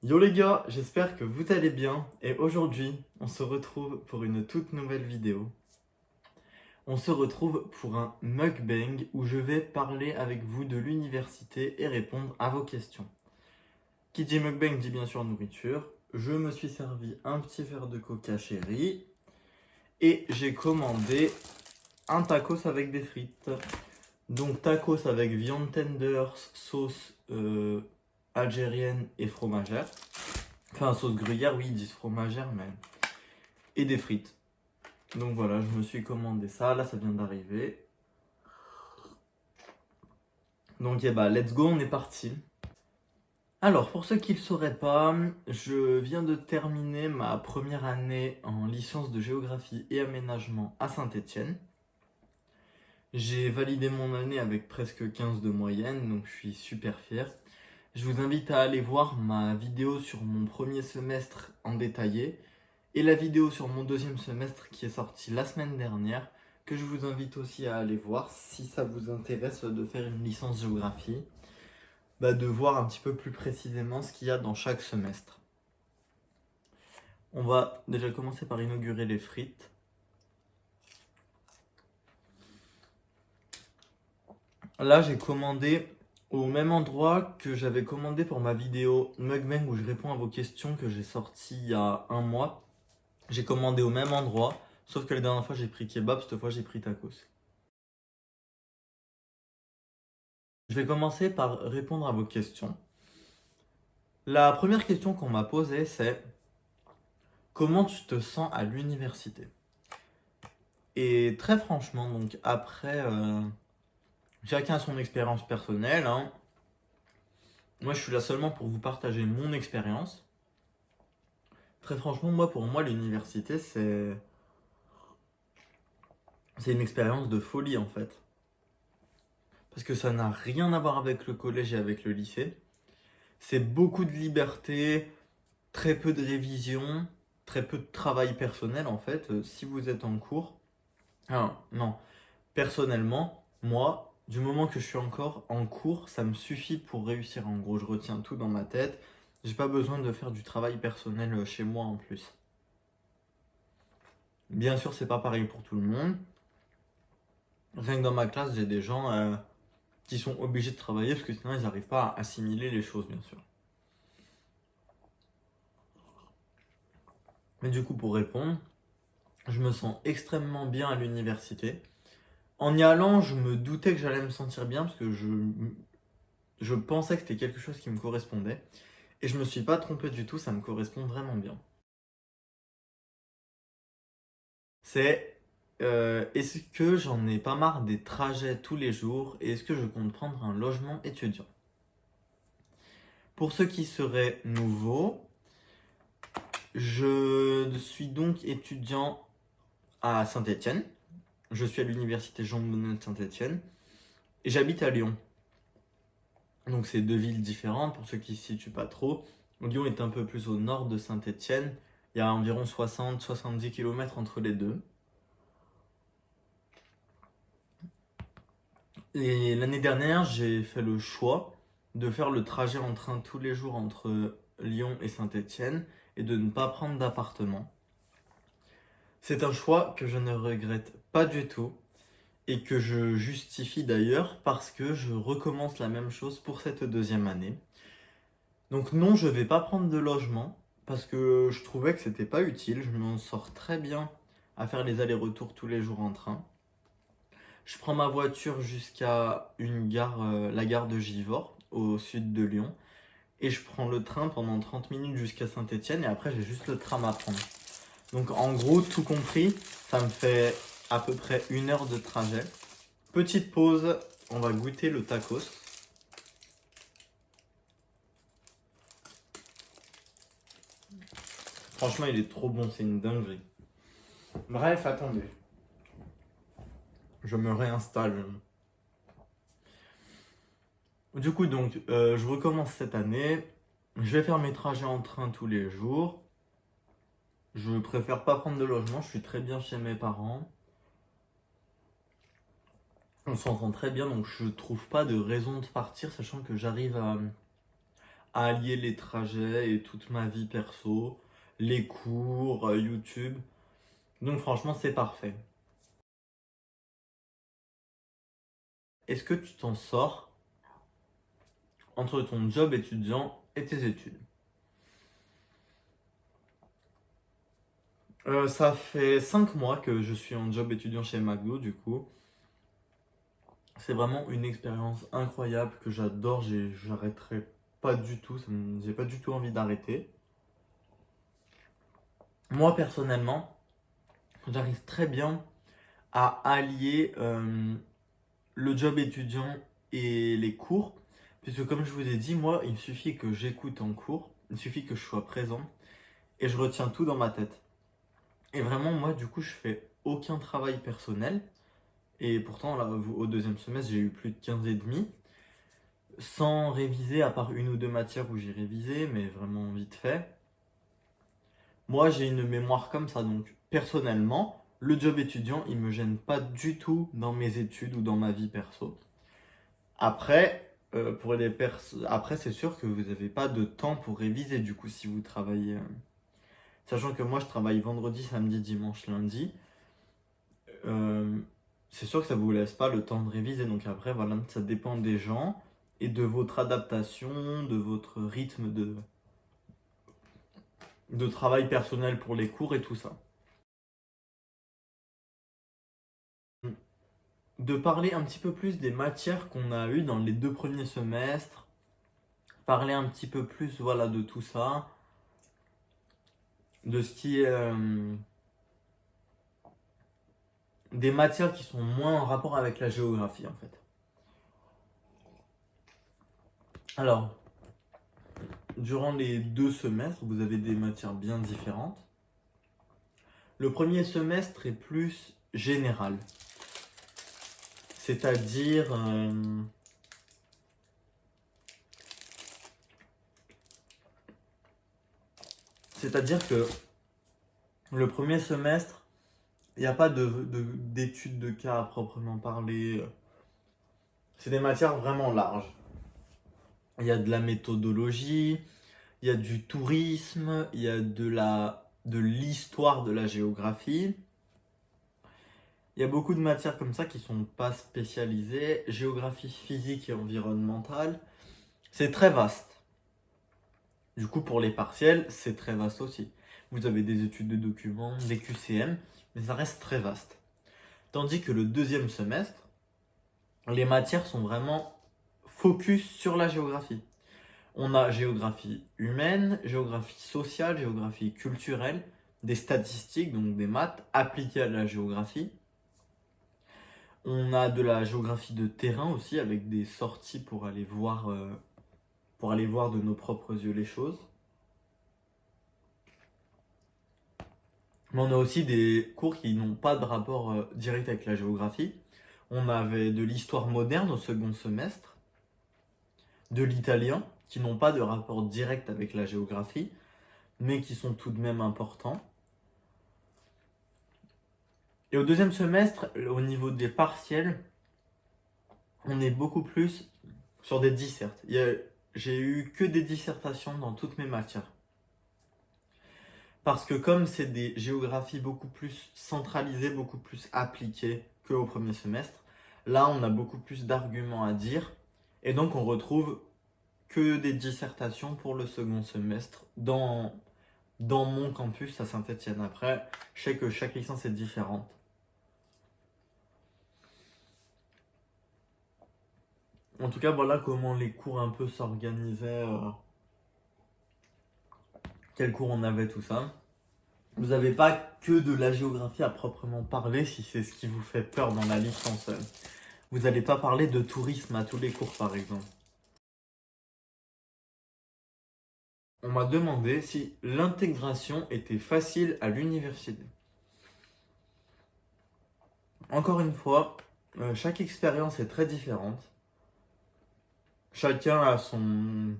Yo les gars, j'espère que vous allez bien et aujourd'hui on se retrouve pour une toute nouvelle vidéo. On se retrouve pour un mukbang où je vais parler avec vous de l'université et répondre à vos questions. Qui dit mukbang dit bien sûr nourriture. Je me suis servi un petit verre de coca chéri et j'ai commandé un tacos avec des frites. Donc tacos avec viande tenders, sauce algérienne et fromagère. Enfin, sauce gruyère, oui, ils disent fromagère, mais. Et des frites. Donc voilà, je me suis commandé ça. Là, ça vient d'arriver. Donc, let's go, on est parti. Alors, pour ceux qui ne le sauraient pas, je viens de terminer ma première année en licence de géographie et aménagement à Saint-Étienne. J'ai validé mon année avec presque 15 de moyenne, donc je suis super fier. Je vous invite à aller voir ma vidéo sur mon premier semestre en détaillé et la vidéo sur mon deuxième semestre qui est sortie la semaine dernière, que je vous invite aussi à aller voir si ça vous intéresse de faire une licence géographie, de voir un petit peu plus précisément ce qu'il y a dans chaque semestre. On va déjà commencer par inaugurer les frites. Là, j'ai commandé au même endroit que j'avais commandé pour ma vidéo mukbang où je réponds à vos questions que j'ai sorti il y a un mois. J'ai commandé au même endroit, sauf que la dernière fois j'ai pris kebab, cette fois j'ai pris tacos. Je vais commencer par répondre à vos questions. La première question qu'on m'a posée, c'est comment tu te sens à l'université? Et très franchement, donc après, chacun a son expérience personnelle, hein. Moi, je suis là seulement pour vous partager mon expérience. Très franchement, pour moi, l'université, c'est une expérience de folie en fait. Parce que ça n'a rien à voir avec le collège et avec le lycée. C'est beaucoup de liberté, très peu de révision, très peu de travail personnel en fait. Si vous êtes en cours, non, personnellement, moi, du moment que je suis encore en cours, ça me suffit pour réussir. En gros, je retiens tout dans ma tête. J'ai pas besoin de faire du travail personnel chez moi en plus. Bien sûr, c'est pas pareil pour tout le monde. Rien que dans ma classe, j'ai des gens qui sont obligés de travailler parce que sinon ils n'arrivent pas à assimiler les choses, bien sûr. Mais du coup, pour répondre, je me sens extrêmement bien à l'université. En y allant, je me doutais que j'allais me sentir bien parce que je pensais que c'était quelque chose qui me correspondait. Et je me suis pas trompé du tout, ça me correspond vraiment bien. C'est est-ce que j'en ai pas marre des trajets tous les jours et est-ce que je compte prendre un logement étudiant? Pour ceux qui seraient nouveaux, je suis donc étudiant à Saint-Étienne. Je suis à l'université Jean Monnet de Saint-Étienne et j'habite à Lyon. Donc c'est deux villes différentes pour ceux qui ne se situent pas trop. Lyon est un peu plus au nord de Saint-Étienne. Il y a environ 60-70 km entre les deux. Et l'année dernière, j'ai fait le choix de faire le trajet en train tous les jours entre Lyon et Saint-Étienne et de ne pas prendre d'appartement. C'est un choix que je ne regrette pas du tout et que je justifie d'ailleurs parce que je recommence la même chose pour cette deuxième année. Donc non, je vais pas prendre de logement parce que je trouvais que c'était pas utile. Je m'en sors très bien à faire les allers-retours tous les jours en train. Je prends ma voiture jusqu'à une gare, la gare de Givors, au sud de Lyon, et je prends le train pendant 30 minutes jusqu'à Saint-Étienne et après j'ai juste le tram à prendre. Donc en gros, tout compris, ça me fait à peu près 1 heure de trajet. Petite pause, on va goûter le tacos. Franchement, il est trop bon, c'est une dinguerie. Bref, attendez. Je me réinstalle. Du coup, donc, je recommence cette année. Je vais faire mes trajets en train tous les jours. Je préfère pas prendre de logement, je suis très bien chez mes parents. On s'entend très bien, donc je trouve pas de raison de partir, sachant que j'arrive à allier les trajets et toute ma vie perso, les cours, YouTube. Donc franchement, c'est parfait. Est-ce que tu t'en sors entre ton job étudiant et tes études? Ça fait 5 mois que je suis en job étudiant chez McDo, du coup. C'est vraiment une expérience incroyable que j'adore, j'arrêterai pas du tout, j'ai pas du tout envie d'arrêter. Moi personnellement, j'arrive très bien à allier le job étudiant et les cours, puisque comme je vous ai dit, moi, il me suffit que j'écoute en cours, il suffit que je sois présent et je retiens tout dans ma tête. Et vraiment, moi, du coup, je fais aucun travail personnel. Et pourtant, là, au deuxième semestre, j'ai eu plus de 15 et demi, sans réviser, à part une ou deux matières où j'ai révisé, mais vraiment vite fait. Moi, j'ai une mémoire comme ça, donc personnellement, le job étudiant, il me gêne pas du tout dans mes études ou dans ma vie perso. Après, après c'est sûr que vous n'avez pas de temps pour réviser, du coup, si vous travaillez. Sachant que moi, je travaille vendredi, samedi, dimanche, lundi. Euh, c'est sûr que ça vous laisse pas le temps de réviser. Donc après, voilà, ça dépend des gens et de votre adaptation, de votre rythme de travail personnel pour les cours et tout ça. De parler un petit peu plus des matières qu'on a eues dans les 2 premiers semestres, parler un petit peu plus, voilà, de tout ça, de ce qui est des matières qui sont moins en rapport avec la géographie en fait. Alors, durant les 2 semestres, vous avez des matières bien différentes. Le premier semestre est plus général, c'est-à-dire que le premier semestre, il n'y a pas d'études de cas à proprement parler. C'est des matières vraiment larges. Il y a de la méthodologie, il y a du tourisme, il y a de l'histoire de la géographie. Il y a beaucoup de matières comme ça qui sont pas spécialisées. Géographie physique et environnementale, c'est très vaste. Du coup, pour les partiels, c'est très vaste aussi. Vous avez des études de documents, des QCM, mais ça reste très vaste. Tandis que le deuxième semestre, les matières sont vraiment focus sur la géographie. On a géographie humaine, géographie sociale, géographie culturelle, des statistiques, donc des maths appliquées à la géographie. On a de la géographie de terrain aussi, avec des sorties pour aller voir de nos propres yeux les choses. Mais on a aussi des cours qui n'ont pas de rapport direct avec la géographie. On avait de l'histoire moderne au second semestre, de l'italien, qui n'ont pas de rapport direct avec la géographie, mais qui sont tout de même importants. Et au deuxième semestre, au niveau des partiels, on est beaucoup plus sur des dissertes. J'ai eu que des dissertations dans toutes mes matières. Parce que comme c'est des géographies beaucoup plus centralisées, beaucoup plus appliquées qu'au premier semestre, là on a beaucoup plus d'arguments à dire. Et donc on retrouve que des dissertations pour le second semestre dans mon campus à Saint-Étienne. Après, je sais que chaque licence est différente. En tout cas, voilà comment les cours un peu s'organisaient, quels cours on avait, tout ça. Vous n'avez pas que de la géographie à proprement parler si c'est ce qui vous fait peur dans la licence. Vous n'allez pas parler de tourisme à tous les cours, par exemple. On m'a demandé si l'intégration était facile à l'université. Encore une fois, chaque expérience est très différente. Chacun a son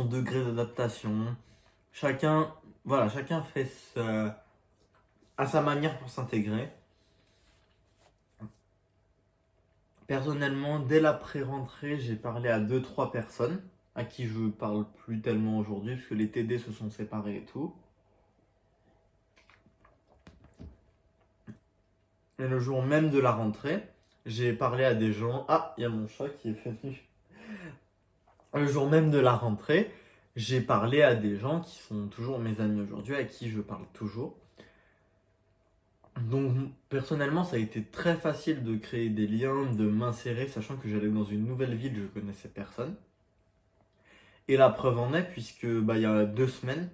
degré d'adaptation. Chacun fait à sa manière pour s'intégrer. Personnellement, dès la pré-rentrée, j'ai parlé à 2-3 personnes. à qui je parle plus tellement aujourd'hui, parce que les TD se sont séparés et tout. Et le jour même de la rentrée, j'ai parlé à des gens. Ah, il y a mon chat qui est venu. Le jour même de la rentrée, j'ai parlé à des gens qui sont toujours mes amis aujourd'hui, à qui je parle toujours. Donc personnellement, ça a été très facile de créer des liens, de m'insérer, sachant que j'allais dans une nouvelle ville, je connaissais personne. Et la preuve en est, puisque il y a 2 semaines,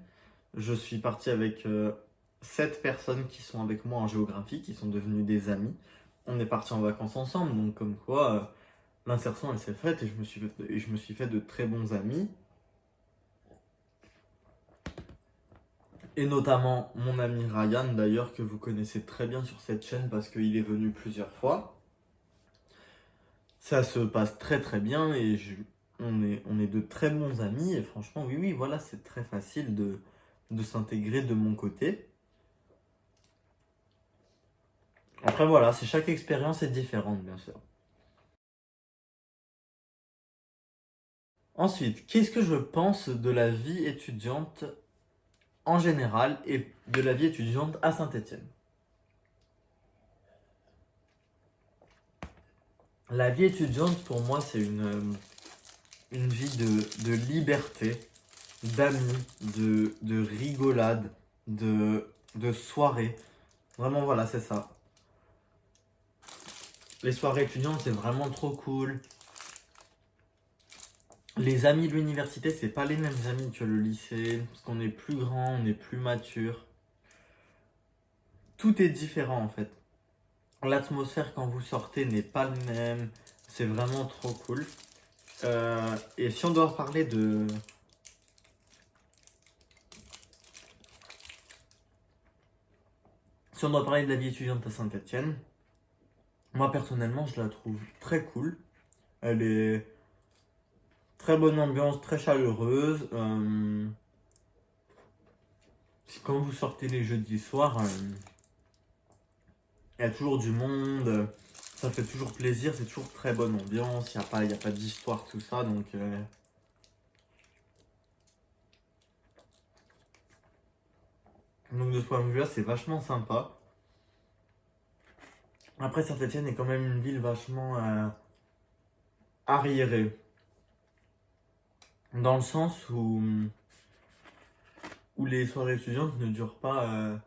je suis parti avec 7 personnes qui sont avec moi en géographie, qui sont devenues des amis. On est parti en vacances ensemble, donc comme quoi l'insertion elle s'est faite et je me suis fait de très bons amis. Et notamment mon ami Ryan d'ailleurs, que vous connaissez très bien sur cette chaîne parce qu'il est venu plusieurs fois. Ça se passe très très bien et on est de très bons amis. Et franchement, oui, oui, voilà, c'est très facile de s'intégrer de mon côté. Après voilà, chaque expérience est différente bien sûr. Ensuite, qu'est-ce que je pense de la vie étudiante en général et de la vie étudiante à Saint-Étienne? La vie étudiante pour moi c'est une vie de liberté, d'amis, de rigolade, de soirée. Vraiment voilà, c'est ça. Les soirées étudiantes c'est vraiment trop cool. Les amis de l'université, c'est pas les mêmes amis que le lycée, parce qu'on est plus grand, on est plus mature. Tout est différent en fait. L'atmosphère quand vous sortez n'est pas le même. C'est vraiment trop cool. Et si on doit parler de... Si on doit parler de la vie étudiante à Saint-Étienne, moi personnellement je la trouve très cool. Elle est très bonne ambiance, très chaleureuse. Quand vous sortez les jeudis soirs, il y a toujours du monde. Ça fait toujours plaisir, c'est toujours très bonne ambiance. Il y a pas d'histoire, tout ça. Donc de ce point de vue-là, c'est vachement sympa. Après, Saint-Étienne est quand même une ville vachement arriérée. Dans le sens où les soirées étudiantes ne durent pas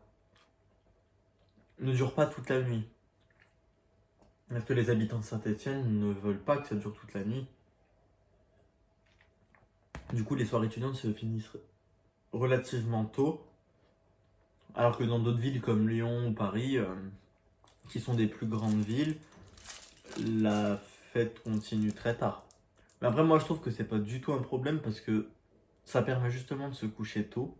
toute la nuit. Parce que les habitants de Saint-Étienne ne veulent pas que ça dure toute la nuit. Du coup, les soirées étudiantes se finissent relativement tôt. Alors que dans d'autres villes comme Lyon ou Paris, qui sont des plus grandes villes, la fête continue très tard. Mais après, moi, je trouve que c'est pas du tout un problème parce que ça permet justement de se coucher tôt.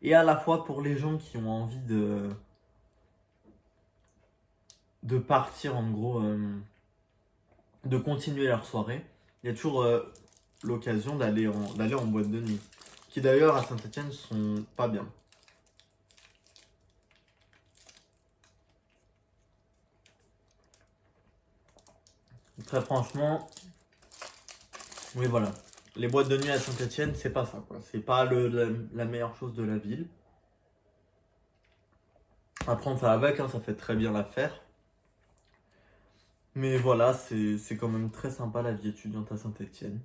Et à la fois pour les gens qui ont envie de partir, en gros, de continuer leur soirée, il y a toujours l'occasion d'aller en boîte de nuit. Qui d'ailleurs à Saint-Étienne sont pas bien. Très franchement, oui voilà. Les boîtes de nuit à Saint-Étienne, c'est pas ça quoi. C'est pas la meilleure chose de la ville. À prendre ça avec, hein, ça fait très bien l'affaire. Mais voilà, c'est quand même très sympa la vie étudiante à Saint-Étienne.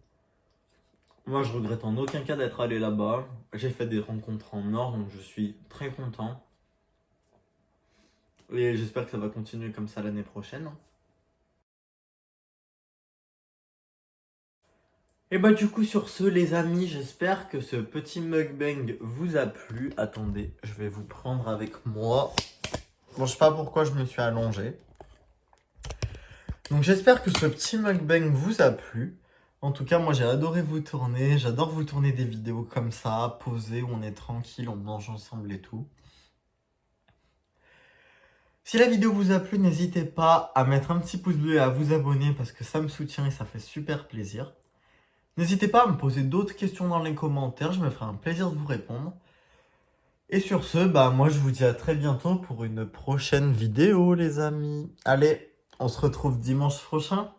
Moi, je regrette en aucun cas d'être allé là-bas. J'ai fait des rencontres en or, donc je suis très content. Et j'espère que ça va continuer comme ça l'année prochaine. Et bah du coup sur ce les amis, j'espère que ce petit mukbang vous a plu. Attendez, je vais vous prendre avec moi. Bon, je sais pas pourquoi je me suis allongé. Donc j'espère que ce petit mukbang vous a plu. En tout cas, moi j'ai adoré vous tourner. J'adore vous tourner des vidéos comme ça, posées, où on est tranquille, on mange ensemble et tout. Si la vidéo vous a plu, n'hésitez pas à mettre un petit pouce bleu et à vous abonner parce que ça me soutient et ça fait super plaisir. N'hésitez pas à me poser d'autres questions dans les commentaires, je me ferai un plaisir de vous répondre. Et sur ce, moi je vous dis à très bientôt pour une prochaine vidéo les amis. Allez, on se retrouve dimanche prochain.